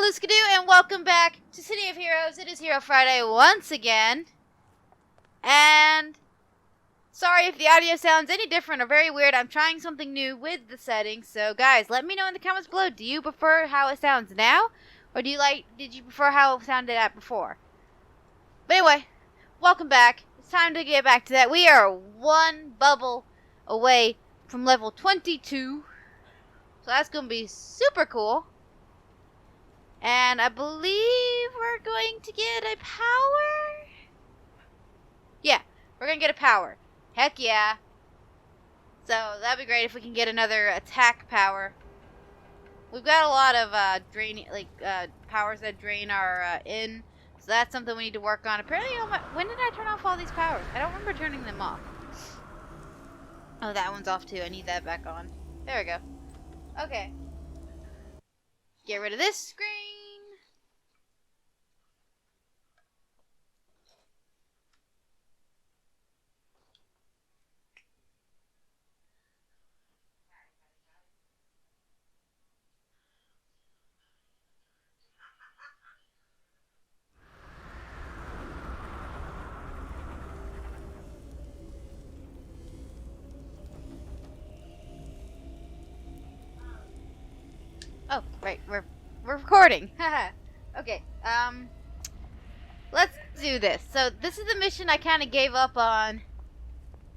LizzyLue, Skadoo, and welcome back to City of Heroes. It is Hero Friday once again. And sorry if the audio sounds any different or very weird. I'm trying something new with the settings. So guys, let me know in the comments below. Do you prefer how it sounds now? Or did you prefer how it sounded at before? But anyway, welcome back. It's time to get back to that. We are one bubble away from level 22. So that's going to be super cool. And I believe we're going to get a power? Yeah, we're going to get a power. Heck yeah. So that'd be great if we can get another attack power. We've got a lot of powers that drain our in. So that's something we need to work on. Apparently, when did I turn off all these powers? I don't remember turning them off. Oh, that one's off too. I need that back on. There we go. Okay. Get rid of this screen. Oh, right, we're recording. Okay, let's do this. So this is the mission I kind of gave up on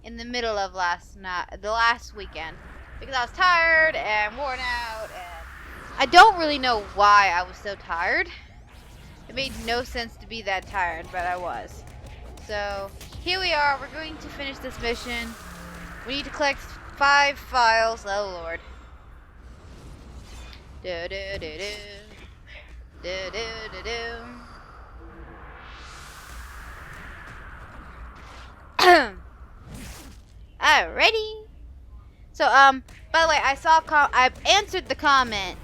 in the middle of the last weekend, because I was tired and worn out, and I don't really know why I was so tired. It made no sense to be that tired, but I was. So here we are. We're going to finish this mission. We need to collect 5 files. Oh Lord. Do do do do do do do do. Alrighty. So by the way, I answered the comment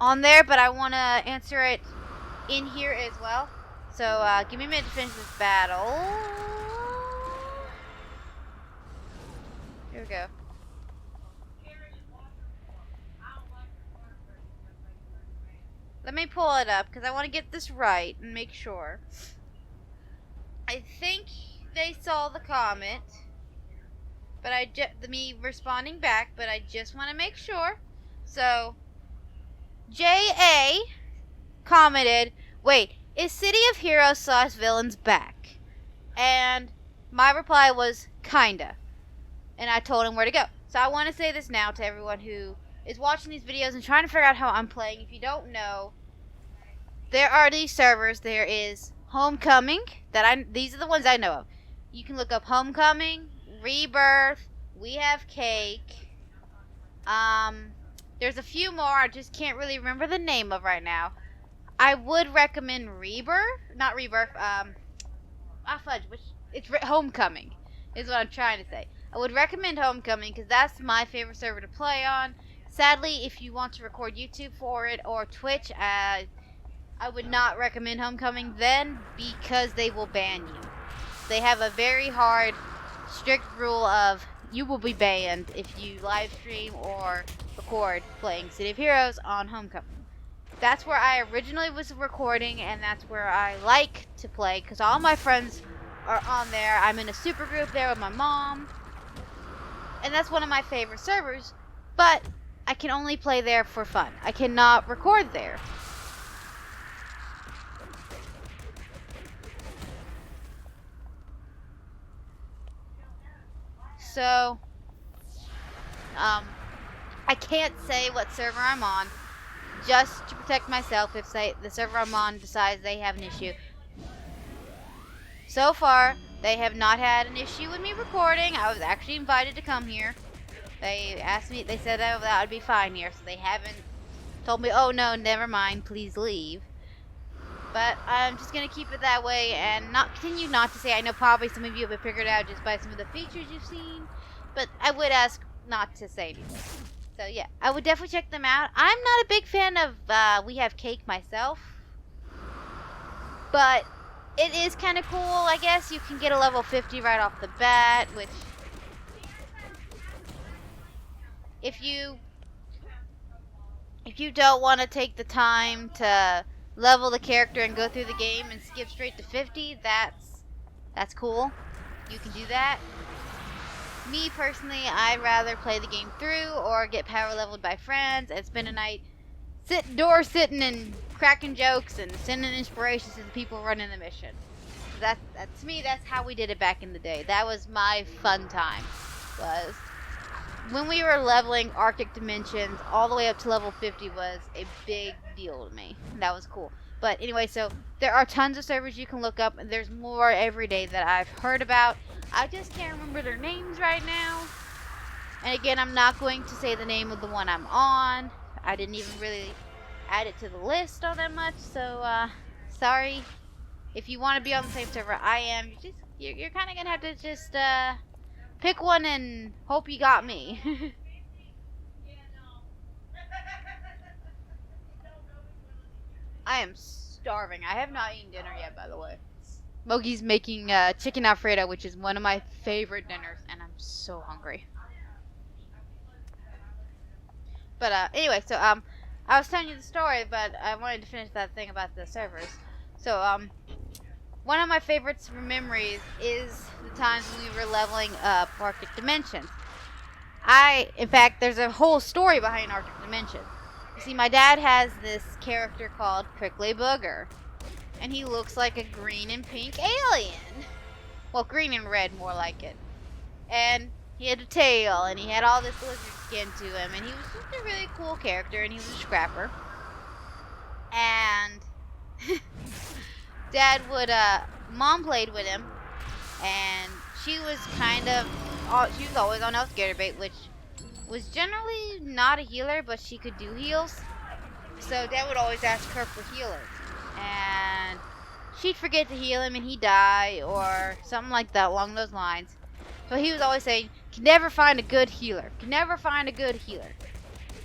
on there, but I want to answer it in here as well. So give me a minute to finish this battle. Here we go. Let me pull it up, because I want to get this right and make sure. I think they saw the comment, but me responding back, but I just want to make sure. So, J.A. commented, wait, is City of Heroes / Villains back? And my reply was, kinda. And I told him where to go. So I want to say this now to everyone who is watching these videos and trying to figure out how I'm playing. If you don't know, there are these servers. There is Homecoming. These are the ones I know of. You can look up Homecoming, Rebirth. We have Cake. There's a few more I just can't really remember the name of right now. I would recommend Rebirth, not Rebirth. Fudge. It's Homecoming is what I'm trying to say. I would recommend Homecoming because that's my favorite server to play on. Sadly, if you want to record YouTube for it or Twitch, I would not recommend Homecoming then, because they will ban you. They have a very hard, strict rule of you will be banned if you live stream or record playing City of Heroes on Homecoming. That's where I originally was recording, and that's where I like to play, because all my friends are on there. I'm in a super group there with my mom. And that's one of my favorite servers, but I can only play there for fun. I cannot record there. So, I can't say what server I'm on, just to protect myself if the server I'm on decides they have an issue. So far, they have not had an issue with me recording. I was actually invited to come here. They asked me, they said that would be fine here, so they haven't told me, oh no, never mind, please leave. But I'm just going to keep it that way and continue not to say. I know probably some of you have figured out just by some of the features you've seen, but I would ask not to say anything. So yeah, I would definitely check them out. I'm not a big fan of We Have Cake myself, but it is kind of cool, I guess. You can get a level 50 right off the bat, which, if you If you don't want to take the time to level the character and go through the game and skip straight to 50, that's cool. You can do that. Me personally, I'd rather play the game through or get power leveled by friends and spend a night sitting and cracking jokes and sending inspirations to the people running the mission. That to me, that's how we did it back in the day. That was my fun time. Was when we were leveling Arctic Dimensions all the way up to level 50 was a big deal to me. That was cool. But anyway, so there are tons of servers you can look up, and there's more every day that I've heard about. I just can't remember their names right now. And again, I'm not going to say the name of the one I'm on. I didn't even really add it to the list all that much, so sorry. If you want to be on the same server I am, you're kind of gonna have to just pick one and hope you got me. I am starving. I have not eaten dinner yet, by the way. Mogi's making chicken Alfredo, which is one of my favorite dinners, and I'm so hungry. But anyway, so I was telling you the story, but I wanted to finish that thing about the servers. So one of my favorites from memories is the times when we were leveling up Arctic Dimensions. In fact, there's a whole story behind Arctic Dimensions. You see, my dad has this character called Prickly Booger, and he looks like a green and pink alien. Well, green and red, more like it. And he had a tail, and he had all this lizard skin to him, and he was just a really cool character, and he was a scrapper. And Dad would, Mom played with him, and she was she was always on Elfgator bait, which was generally not a healer, but she could do heals. So Dad would always ask her for healers, and she'd forget to heal him, and he'd die, or something like that along those lines. So he was always saying, can never find a good healer, can never find a good healer.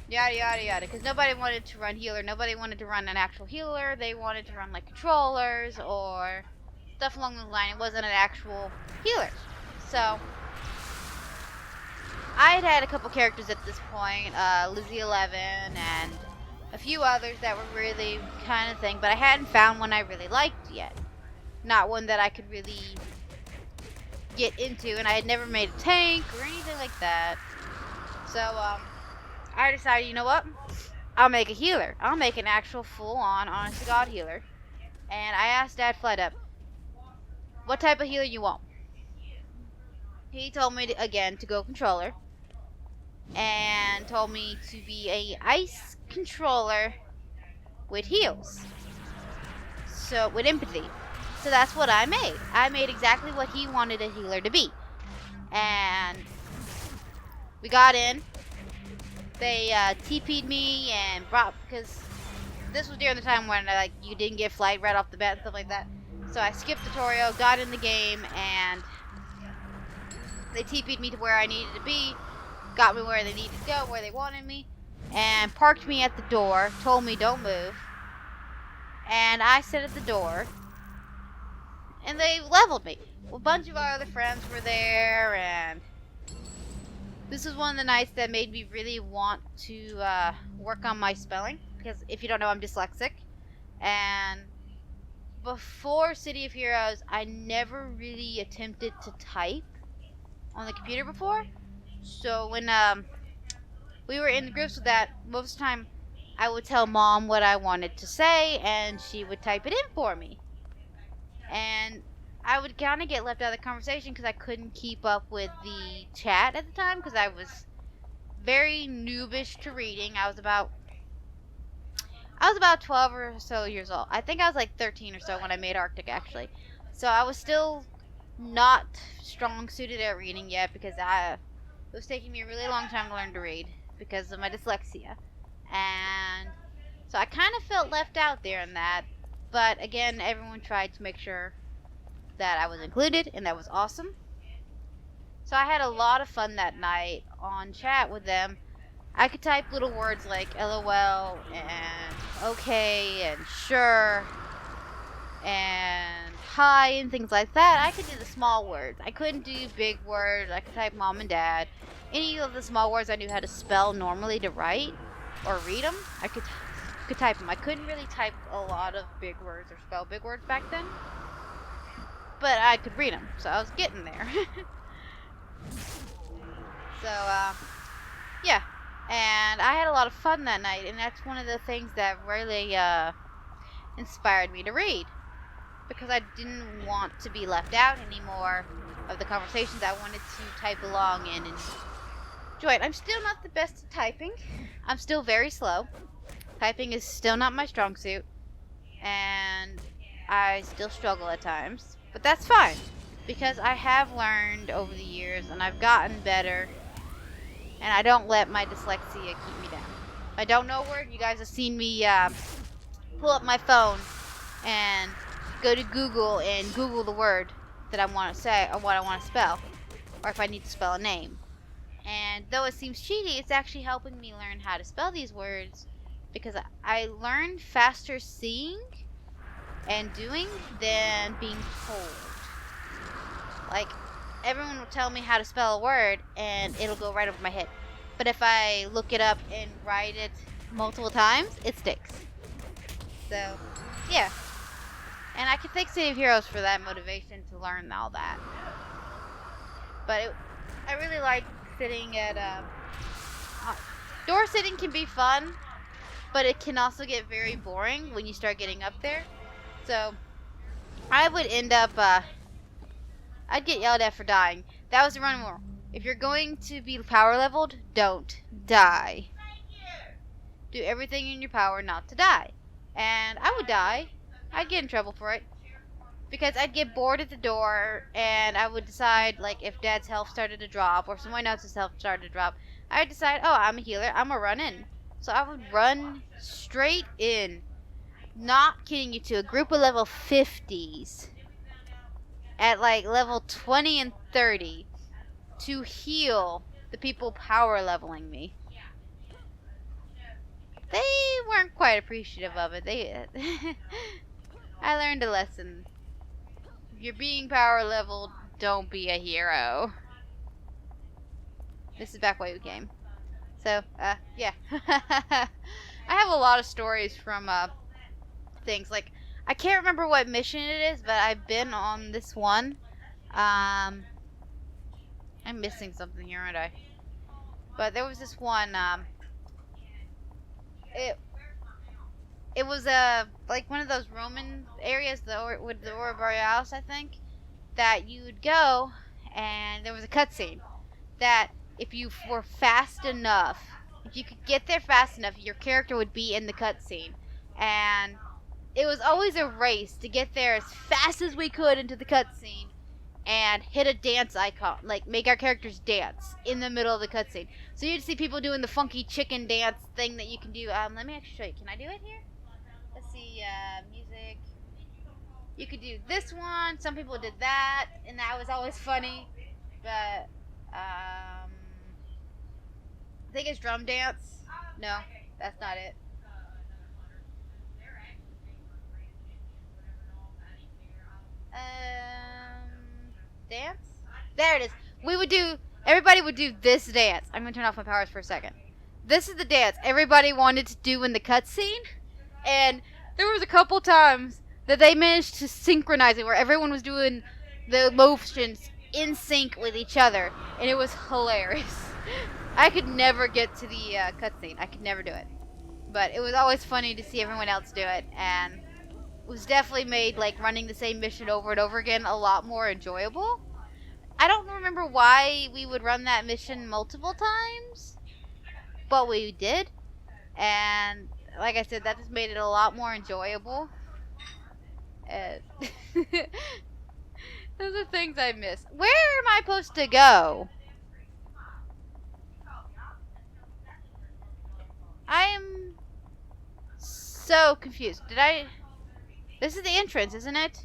Yada, yada, yada. Because nobody wanted to run healer. Nobody wanted to run an actual healer. They wanted to run, like, controllers or stuff along the line. It wasn't an actual healer. So I had a couple characters at this point. LizzyLue and a few others that were really kind of thing. But I hadn't found one I really liked yet. Not one that I could really get into. And I had never made a tank or anything like that. So, I decided, you know what? I'll make a healer. I'll make an actual full-on, honest-to-God healer. And I asked Dad flat up, what type of healer you want? He told me, again, to go controller. And told me to be a ice controller with heals. So, with empathy. So that's what I made. I made exactly what he wanted a healer to be. And we got in. They TP'd me and because this was during the time when you didn't get flight right off the bat and stuff like that. So I skipped tutorial, got in the game, and they TP'd me to where I needed to be, got me where they needed to go, where they wanted me, and parked me at the door, told me don't move, and I sat at the door, and they leveled me. A bunch of our other friends were there, and this was one of the nights that made me really want to work on my spelling, because if you don't know, I'm dyslexic. And before City of Heroes, I never really attempted to type on the computer before. So when we were in the groups with that, most of the time I would tell Mom what I wanted to say, and she would type it in for me. And I would kind of get left out of the conversation because I couldn't keep up with the chat at the time because I was very noobish to reading. I was about 12 or so years old. I think I was like 13 or so when I made Arctic, actually. So I was still not strong suited at reading yet because it was taking me a really long time to learn to read because of my dyslexia. And so I kind of felt left out there in that. But again, everyone tried to make sure that I was included, and that was awesome. So I had a lot of fun that night on chat with them. I could type little words like LOL and okay and sure and hi and things like that. I could do the small words. I couldn't do big words. I could type mom and dad. Any of the small words I knew how to spell normally to write. or read them. I could type them. I couldn't really type a lot of big words or spell big words back then, but I could read them, so I was getting there. So, yeah, and I had a lot of fun that night, and that's one of the things that really inspired me to read, because I didn't want to be left out anymore of the conversations. I wanted to type along and enjoy it. I'm still not the best at typing. I'm still very slow. Typing is still not my strong suit, and I still struggle at times, but that's fine, because I have learned over the years, and I've gotten better, and I don't let my dyslexia keep me down. If I don't know a word, you guys have seen me pull up my phone and go to Google and Google the word that I want to say or what I want to spell, or if I need to spell a name. And though it seems cheaty, it's actually helping me learn how to spell these words, because I learn faster seeing and doing than being told. Like, everyone will tell me how to spell a word and it'll go right over my head. But if I look it up and write it multiple times, it sticks. So, yeah. And I can thank City of Heroes for that motivation to learn all that. But I really like sitting at door sitting can be fun, but it can also get very boring when you start getting up there. So I would end up I'd get yelled at for dying. That was the running rule. If you're going to be power leveled, don't die. Do everything in your power not to die. And I would die. I'd get in trouble for it, because I'd get bored at the door, and I would decide, like, if Dad's health started to drop or someone else's health started to drop, I would decide, oh, I'm a healer, I'm gonna run in. So I would run straight in, not kidding you, to a group of level 50s at like level 20 and 30 to heal the people power leveling me. They weren't quite appreciative of it. I learned a lesson. If you're being power leveled, don't be a hero. This is back why we came. So, yeah. I have a lot of stories from, things. Like, I can't remember what mission it is, but I've been on this one. I'm missing something here, aren't I? But there was this one, it was like one of those Roman areas, with the Aurora Borealis, I think, that you would go, and there was a cutscene that if you were fast enough, if you could get there fast enough, your character would be in the cutscene, and it was always a race to get there as fast as we could into the cutscene and hit a dance icon, like make our characters dance in the middle of the cutscene. So you'd see people doing the funky chicken dance thing that you can do. Let me actually show you. Can I do it here? Let's see, music. You could do this one. Some people did that, and that was always funny. But, I think it's drum dance. No, that's not it. Dance? There it is. Everybody would do this dance. I'm going to turn off my powers for a second. This is the dance everybody wanted to do in the cutscene. And there was a couple times that they managed to synchronize it, where everyone was doing the motions in sync with each other. And it was hilarious. I could never get to the cutscene. I could never do it. But it was always funny to see everyone else do it. And it was definitely made, like, running the same mission over and over again a lot more enjoyable. I don't remember why we would run that mission multiple times, but we did. And like I said, that just made it a lot more enjoyable. Those are things I miss. Where am I supposed to go? I am so confused. This is the entrance, isn't it?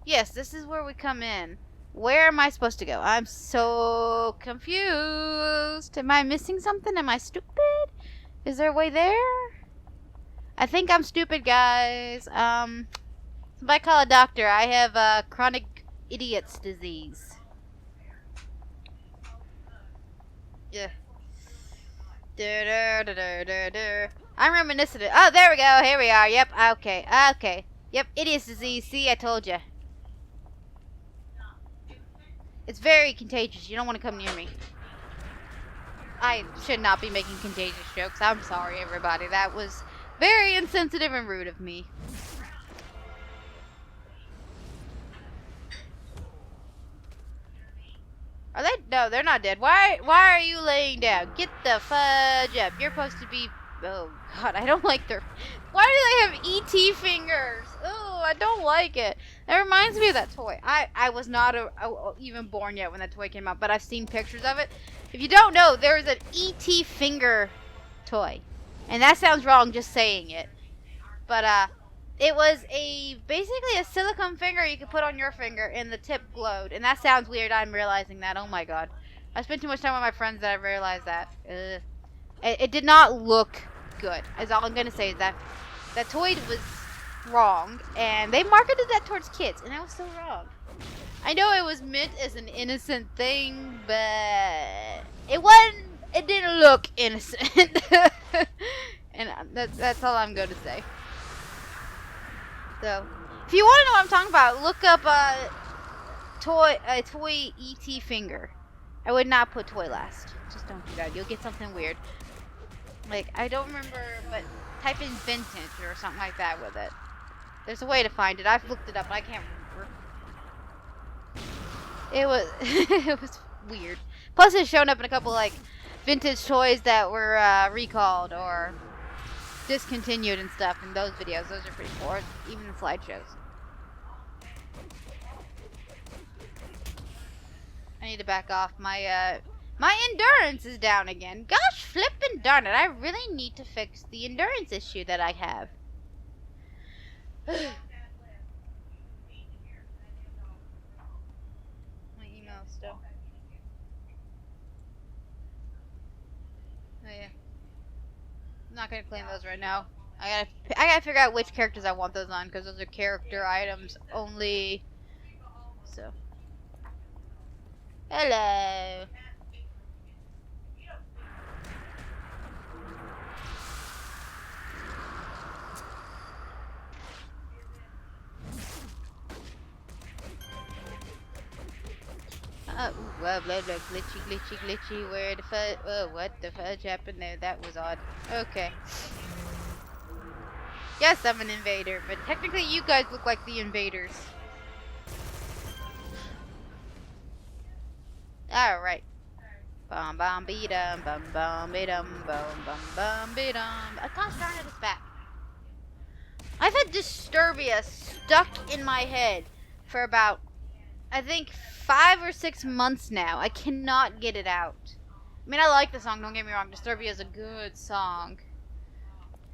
Yes, this is where we come in. Where am I supposed to go? I'm so confused. Am I missing something? Am I stupid? Is there a way there? I think I'm stupid, guys. Somebody call a doctor. I have chronic idiot's disease. Yeah. I'm reminiscent. Oh, there we go. Here we are. Yep. Okay. Okay. Yep. Idiot's disease. See, I told you. It's very contagious. You don't want to come near me. I should not be making contagious jokes. I'm sorry, everybody. That was very insensitive and rude of me. Are they? No, they're not dead. Why are you laying down? Get the fudge up. You're supposed to be... Oh, God, I don't like their... Why do they have E.T. fingers? Oh, I don't like it. That reminds me of that toy. I was not even born yet when that toy came out, but I've seen pictures of it. If you don't know, there's an E.T. finger toy. And that sounds wrong just saying it. But, it was basically a silicone finger you could put on your finger and the tip glowed. And that sounds weird, I'm realizing that. Oh my God. I spent too much time with my friends that I realized that. It did not look good. Is all I'm going to say is that toy was wrong. And they marketed that towards kids. And that was so wrong. I know it was meant as an innocent thing, but it wasn't. It didn't look innocent. And that's all I'm going to say. So, if you want to know what I'm talking about, look up toy E.T. finger. I would not put toy last. Just don't do that. You'll get something weird. Like, I don't remember, but type in vintage or something like that with it. There's a way to find it. I've looked it up, but I can't remember. It was it was weird. Plus, it's shown up in a couple like vintage toys that were recalled or discontinued and stuff in those videos. Those are pretty cool. Even the slideshows. I need to back off. My endurance is down again. Gosh flippin' darn it. I really need to fix the endurance issue that I have. My email still. Oh yeah. I'm not gonna claim those right now. I gotta figure out which characters I want those on, because those are character items only. So. Hello. Blah, blah, blah, glitchy. Where the fudge? Oh, what the fudge happened there? That was odd. Okay. Yes, I'm an invader, but technically you guys look like the invaders. Alright. Bum bum be dum bum bum be dum bum be dum. Gosh darn it, it's back. I've had Disturbia stuck in my head for about, I think, 5 or 6 months now. I cannot get it out. I mean, I like the song, don't get me wrong. Disturbia is a good song.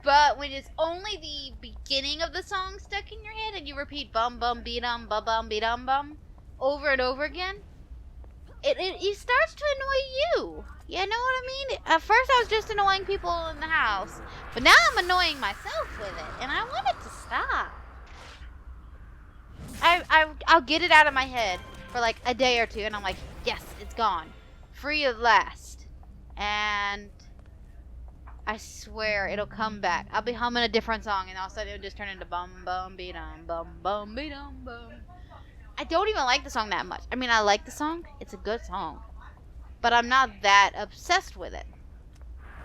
But when it's only the beginning of the song stuck in your head and you repeat bum bum be dum bum over and over again, it starts to annoy you. You know what I mean? At first I was just annoying people in the house, but now I'm annoying myself with it, and I want it to stop. I'll get it out of my head for like a day or two, and I'm like, yes, it's gone. Free at last. And I swear it'll come back. I'll be humming a different song, and all of a sudden it'll just turn into bum bum be dum bum be dum bum. I don't even like the song that much. I mean, I like the song. It's a good song. But I'm not that obsessed with it.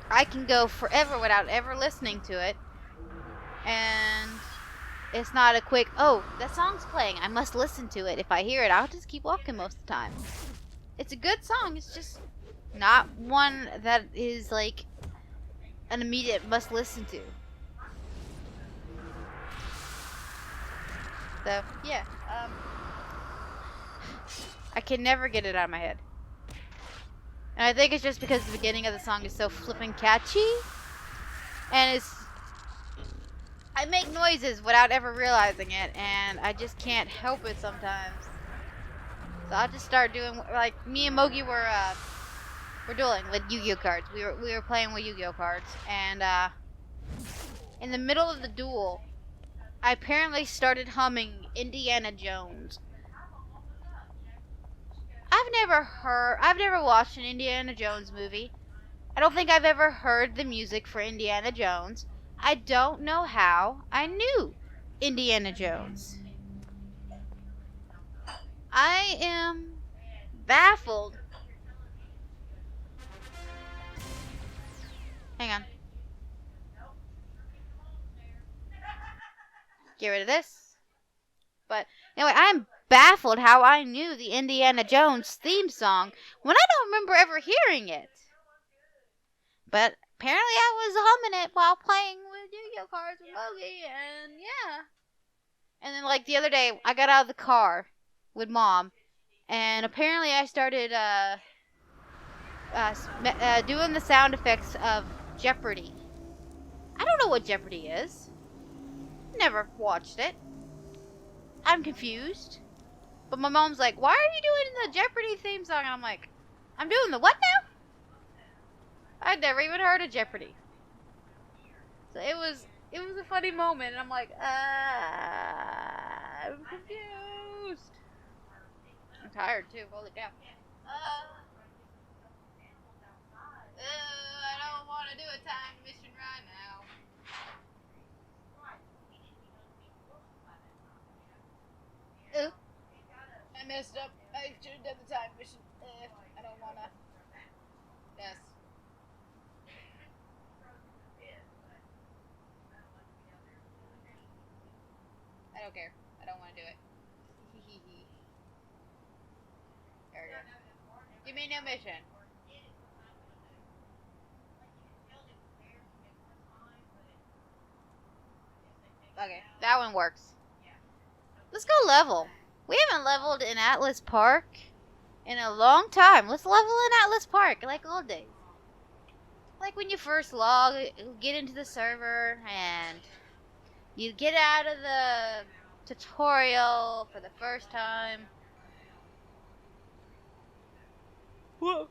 I can go forever without ever listening to it. And it's not a quick, oh, that song's playing, I must listen to it. If I hear it, I'll just keep walking most of the time. It's a good song. It's just not one that is like an immediate must listen to. So, yeah. I can never get it out of my head. And I think it's just because the beginning of the song is so flippin' catchy. And I make noises without ever realizing it, and I just can't help it sometimes. So I'll just start doing, like, me and Mogi were dueling with Yu-Gi-Oh cards. We were playing with Yu-Gi-Oh cards, and in the middle of the duel, I apparently started humming Indiana Jones. I've never watched an Indiana Jones movie, I don't think I've ever heard the music for Indiana Jones. I don't know how I knew Indiana Jones. I am baffled. Hang on. Get rid of this. But anyway, I'm baffled how I knew the Indiana Jones theme song when I don't remember ever hearing it. But apparently I was humming it while playing with Yu-Gi-Oh cards with Logie, and yeah. And then like the other day, I got out of the car with Mom, and apparently I started doing the sound effects of Jeopardy. I don't know what Jeopardy is. Never watched it. I'm confused. But my mom's like, why are you doing the Jeopardy theme song? And I'm like, I'm doing the what now? I'd never even heard of Jeopardy. So it was a funny moment, and I'm like, I'm confused. I'm tired too, holy cow. I don't want to do a time mission right now. I messed up. I should have done the time mission. I don't want to. Yes. I don't care. I don't want to do it. There we go. Give me no mission. Okay, that one works. Let's go level. We haven't leveled in Atlas Park in a long time. Let's level in Atlas Park like old days. Like when you first get into the server and you get out of the tutorial for the first time. Whoa.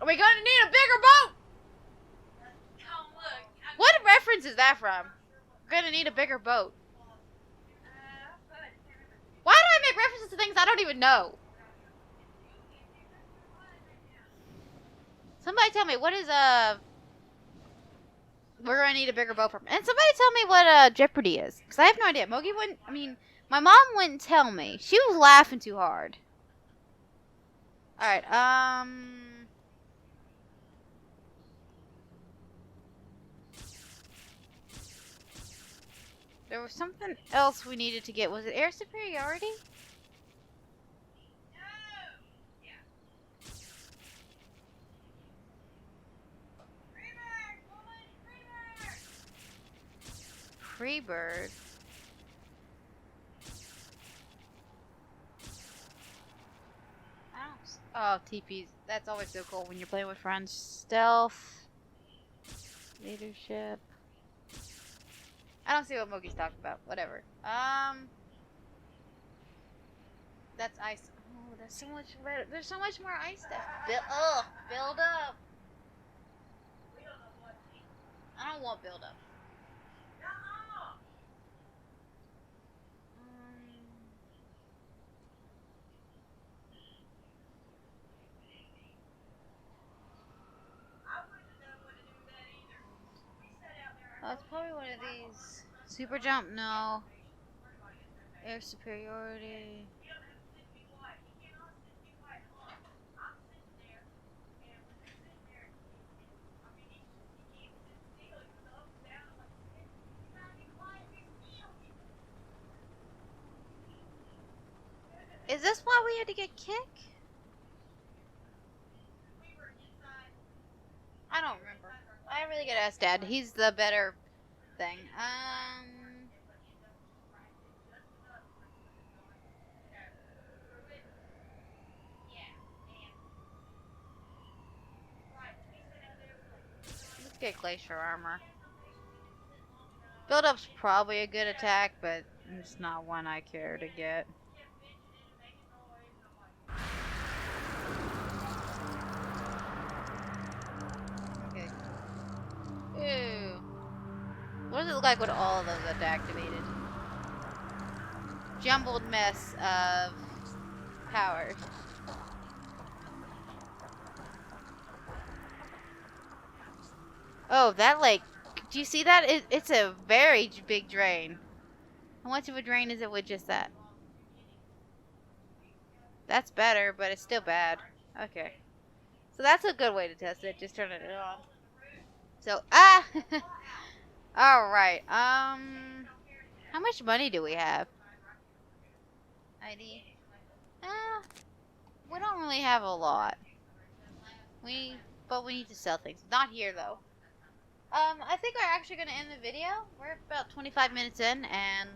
Are we going to need a bigger boat? What reference is that from? We're going to need a bigger boat. Why do I make references to things I don't even know? Somebody tell me, what is we're going to need a bigger boat from. And somebody tell me what Jeopardy is. Because I have no idea. Mogi wouldn't, my mom wouldn't tell me. She was laughing too hard. Alright, there was something else we needed to get. Was it air superiority? Freebird. Oh, TPs. That's always so cool when you're playing with friends. Stealth. Leadership. I don't see what Mogi's talking about. Whatever. That's ice. Oh, there's so much better. There's so much more ice stuff. Build up. I don't want build up. Oh, it's probably one of these. Super jump? No. Air superiority. Is this why we had to get kick? I don't remember. I really gotta ask Dad. He's the better thing. Let's get Glacier Armor. Build up's probably a good attack, but it's not one I care to get. Okay. Ew. What does it look like with all of those activated? jumbled mess of power. Oh, that lake. Do you see that? It's a very big drain. How much of a drain is it with just that? That's better, but it's still bad. Okay. So that's a good way to test it. Just turning it on. So, Alright, how much money do we have? ID. We don't really have a lot. But we need to sell things. Not here, though. I think we're actually going to end the video. We're about 25 minutes in, and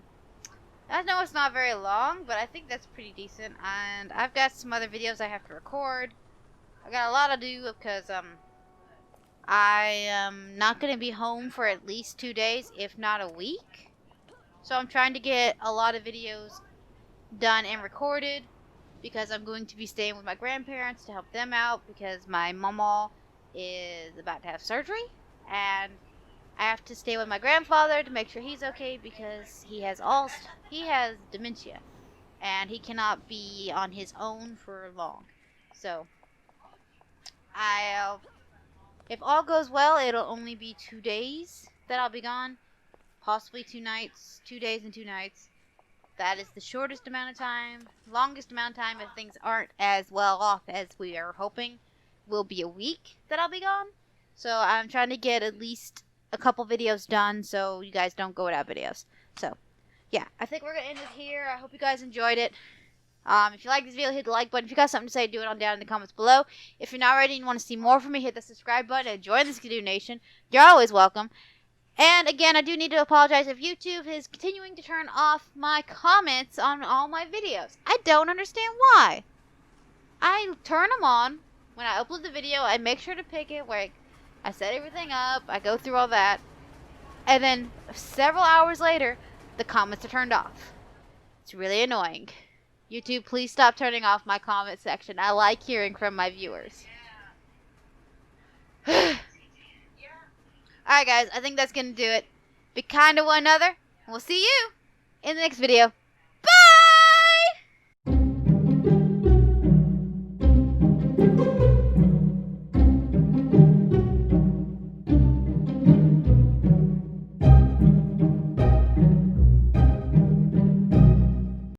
I know it's not very long, but I think that's pretty decent. And I've got some other videos I have to record. I got a lot to do because, I am not going to be home for at least 2 days, if not a week. So I'm trying to get a lot of videos done and recorded because I'm going to be staying with my grandparents to help them out because my mama is about to have surgery and I have to stay with my grandfather to make sure he's okay because he has dementia and he cannot be on his own for long. So if all goes well, it'll only be 2 days that I'll be gone. Possibly 2 nights, 2 days and 2 nights. That is the shortest amount of time. Longest amount of time if things aren't as well off as we are hoping will be a week that I'll be gone. So I'm trying to get at least a couple videos done so you guys don't go without videos. So, yeah. I think we're going to end it here. I hope you guys enjoyed it. If you like this video, hit the like button. If you got something to say, do it down in the comments below. If you're not ready and want to see more from me, hit the subscribe button and join the Skadoo Nation. You're always welcome. And again, I do need to apologize if YouTube is continuing to turn off my comments on all my videos. I don't understand why. I turn them on when I upload the video. I make sure to pick it where I set everything up. I go through all that. And then several hours later, the comments are turned off. It's really annoying. YouTube, please stop turning off my comment section. I like hearing from my viewers. Alright guys, I think that's going to do it. Be kind to one another, and we'll see you in the next video.